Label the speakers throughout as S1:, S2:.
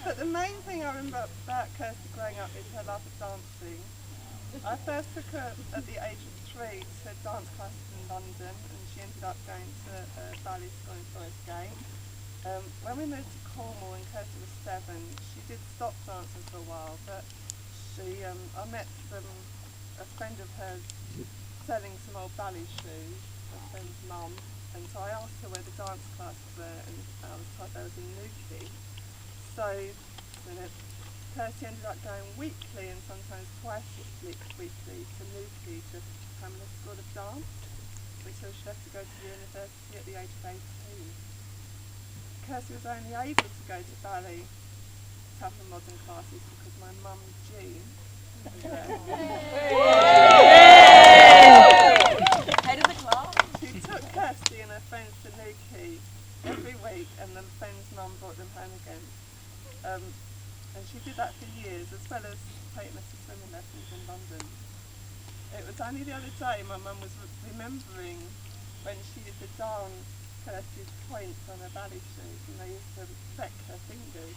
S1: But the main thing I remember about Kirsty growing up is her love of dancing. I first took her at the age of 3 to dance classes in London, and she ended up going to ballet school in Forest Gate. When we moved to Cornwall and Kirsty was 7, she did stop dancing for a while, but I met a friend of hers selling some old ballet shoes, a friend's mum, and so I asked her where the dance classes were, and I was told they was in Newquay. So Kirsty ended up going weekly and sometimes twice weekly to Newquay to Pamela School of Dance, until she left to go to university at the age of 18. Kirsty was only able to go to ballet, tough and modern classes because my mum, Jean, was there.
S2: Head of the class.
S1: She took Kirsty and her friends to Newquay every week, and the friend's mum brought them home again. And she did that for years, as well as taking us to swimming lessons in London. It was only the other day my mum was remembering when she used to dance Kirsty's points on her ballet shoes, and they used to wreck her fingers.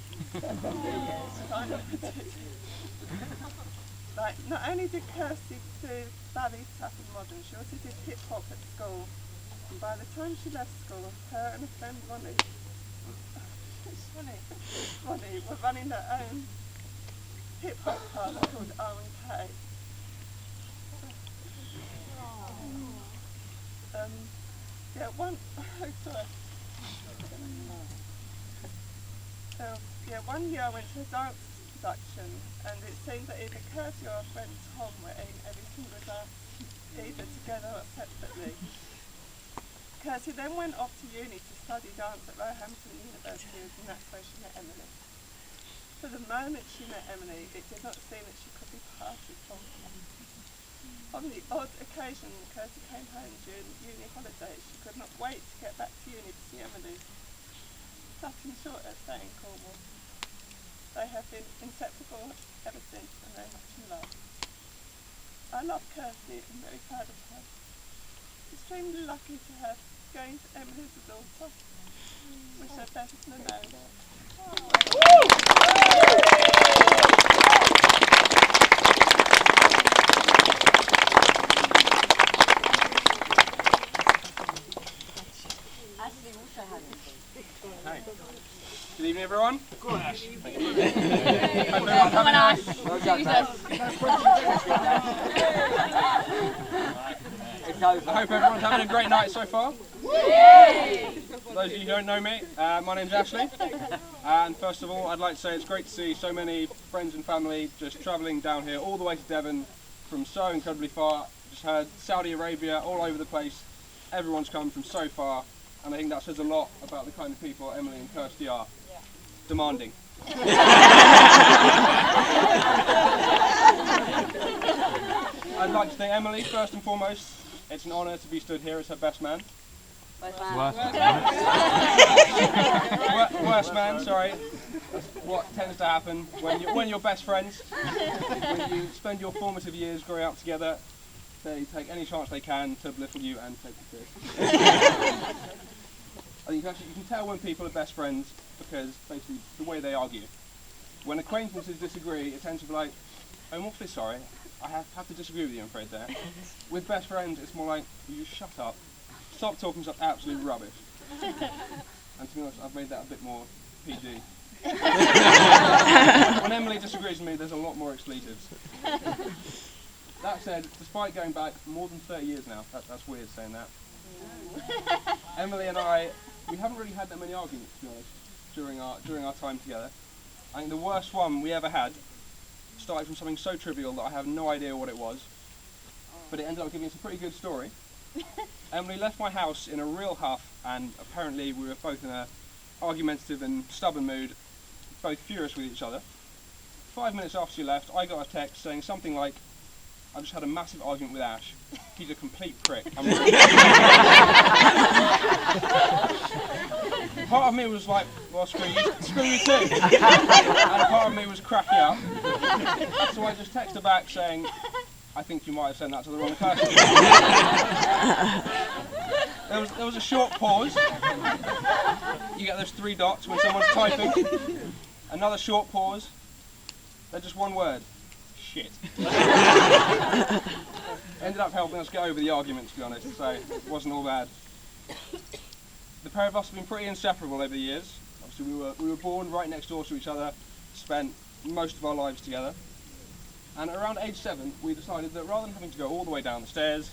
S1: Like, not only did Kirsty do ballet, tough and modern, she also did hip hop at school. And by the time she left school, her and a friend Ronnie were running their own hip hop club called R&K. One year I went to a dance production, and it seemed that either Kirsty or our friend Tom were in every single dance, either together or separately. Kirsty then went off to uni to study dance at Roehampton University, and that's where she met Emily. For the moment she met Emily, it did not seem that she could be parted from her. On the odd occasion Kirsty came home during uni holidays, she could not wait to get back to uni to see Emily. Nothing short of staying in Cornwall. They have been inseparable ever since, and very much in love. I love Kirsty and very proud of her. Extremely lucky to have gained Emily as a daughter. Wish her best in the marriage.
S3: Hi. Good evening, everyone.
S4: Go on, Ash.
S3: Thank you. Come on, Ash. I hope everyone's having a great night so far. For those of you who don't know me, my name's Ashley. And first of all, I'd like to say it's great to see so many friends and family just travelling down here all the way to Devon from so incredibly far. Just heard Saudi Arabia all over the place. Everyone's come from so far. And I think that says a lot about the kind of people Emily and Kirsty are. Yeah. Demanding. I'd like to thank Emily first and foremost. It's an honour to be stood here as her best man.
S2: Worst man.
S3: Worst man, sorry. That's what tends to happen when you're best friends. When you spend your formative years growing up together, they take any chance they can to belittle you and take the piss. I think you can tell when people are best friends because basically the way they argue. When acquaintances disagree, it tends to be like, I'm awfully sorry, I have to disagree with you, I'm afraid there. With best friends, it's more like, will you shut up? Stop talking such absolute rubbish. And to be honest, I've made that a bit more PG. When Emily disagrees with me, there's a lot more expletives. That said, despite going back more than 30 years now, that's weird saying that, Emily and I, we haven't really had that many arguments, to be honest, during our time together. I think the worst one we ever had started from something so trivial that I have no idea what it was, but it ended up giving us a pretty good story. Emily left my house in a real huff, and apparently we were both in a argumentative and stubborn mood, both furious with each other. 5 minutes after she left, I got a text saying something like, I just had a massive argument with Ash. He's a complete prick. Part of me was like, well, screw you too. And part of me was cracking up. So I just texted her back saying, I think you might have sent that to the wrong person. There was a short pause. You get those 3 dots when someone's typing. Another short pause. Then just one word. Shit. Ended up helping us get over the argument, to be honest, so it wasn't all bad. The pair of us have been pretty inseparable over the years. Obviously we were born right next door to each other, spent most of our lives together. And around age 7, we decided that rather than having to go all the way down the stairs,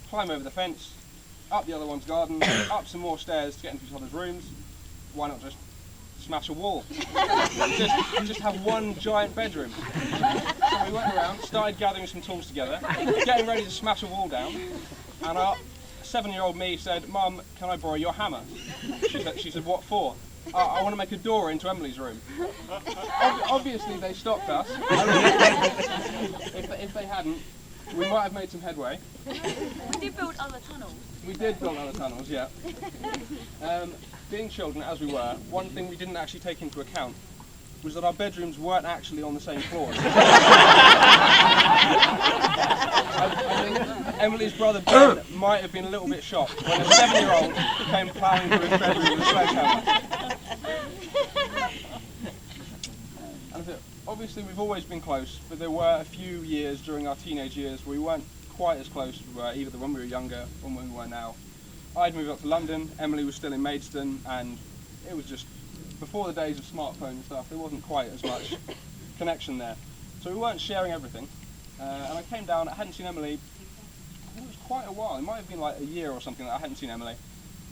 S3: climb over the fence, up the other one's garden, up some more stairs to get into each other's rooms, why not just smash a wall? just have one giant bedroom. So we went around, started gathering some tools together, getting ready to smash a wall down, and our 7-year-old me said, "Mum, can I borrow your hammer?" She said, "What for?" "I want to make a door into Emily's room." Obviously they stopped us. If they hadn't, we might have made some headway.
S2: We did build other tunnels.
S3: We did build other tunnels, yeah. Being children as we were, one thing we didn't actually take into account was that our bedrooms weren't actually on the same floor. I think Emily's brother Ben might have been a little bit shocked when a 7-year-old came ploughing through his bedroom with a sledgehammer. And obviously we've always been close, but there were a few years during our teenage years where we weren't quite as close as we were either when we were younger or when we were now. I'd moved up to London, Emily was still in Maidstone, and it was just before the days of smartphone and stuff, there wasn't quite as much connection there. So we weren't sharing everything. And I came down, I hadn't seen Emily, I think it was quite a while, it might have been like a year or something that I hadn't seen Emily.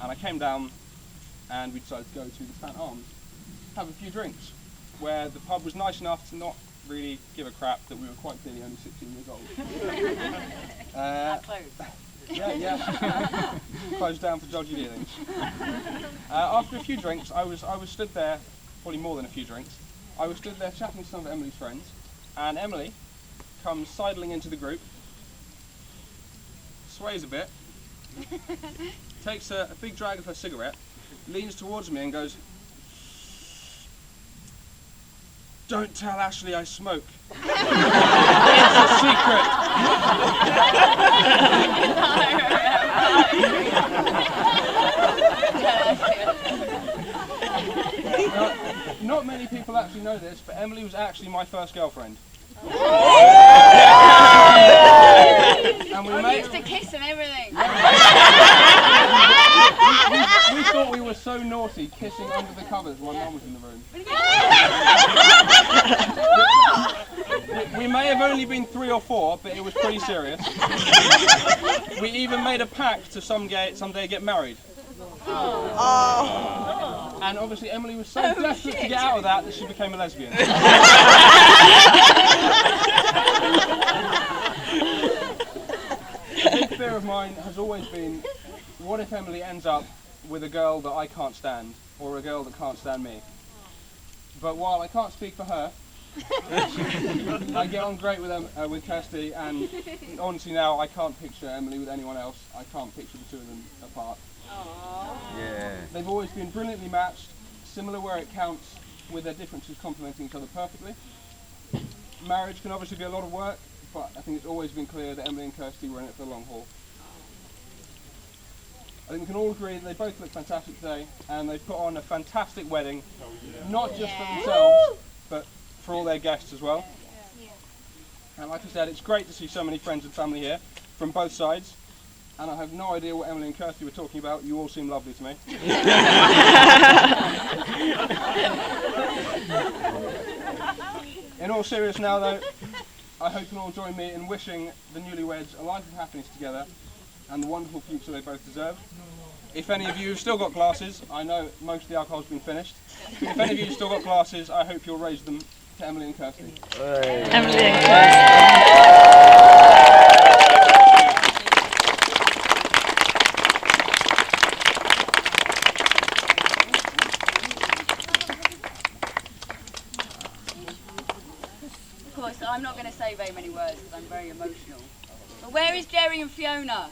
S3: And I came down and we decided to go to the St Arms, have a few drinks, where the pub was nice enough to not really give a crap that we were quite clearly only 16 years old. Yeah. Closed down for dodgy dealings. After a few drinks, I was stood there, probably more than a few drinks, I was stood there chatting to some of Emily's friends, and Emily comes sidling into the group, sways a bit, takes a big drag of her cigarette, leans towards me and goes, "Don't tell Ashley I smoke. It's a secret." Now, not many people actually know this, but Emily was actually my first girlfriend. And we
S2: used to kiss and everything.
S3: We thought we were so naughty, kissing under the covers while Mum was in the room. We may have only been 3 or 4, but it was pretty serious. We even made a pact to someday get married. And obviously Emily was so desperate to get out of that she became a lesbian. A big fear of mine has always been, what if Emily ends up with a girl that I can't stand, or a girl that can't stand me? But while I can't speak for her, I get on great with Kirsty, and honestly now I can't picture Emily with anyone else. I can't picture the two of them apart.
S4: Yeah.
S3: They've always been brilliantly matched, similar where it counts, with their differences complementing each other perfectly. Marriage can obviously be a lot of work, but I think it's always been clear that Emily and Kirsty were in it for the long haul. I think we can all agree that they both look fantastic today, and they've put on a fantastic wedding, not just for themselves, but for all their guests as well. And like I said, it's great to see so many friends and family here from both sides. And I have no idea what Emily and Kirsty were talking about. You all seem lovely to me. In all seriousness now though, I hope you'll all join me in wishing the newlyweds a life of happiness together and the wonderful future they both deserve. If any of you have still got glasses, I know most of the alcohol's been finished, but if any of you have still got glasses, I hope you'll raise them to Emily and Kirsty.
S4: Hey.
S2: Emily and Kirsty. Of course, I'm not going to say very many words because I'm very emotional. But where is Jerry and Fiona?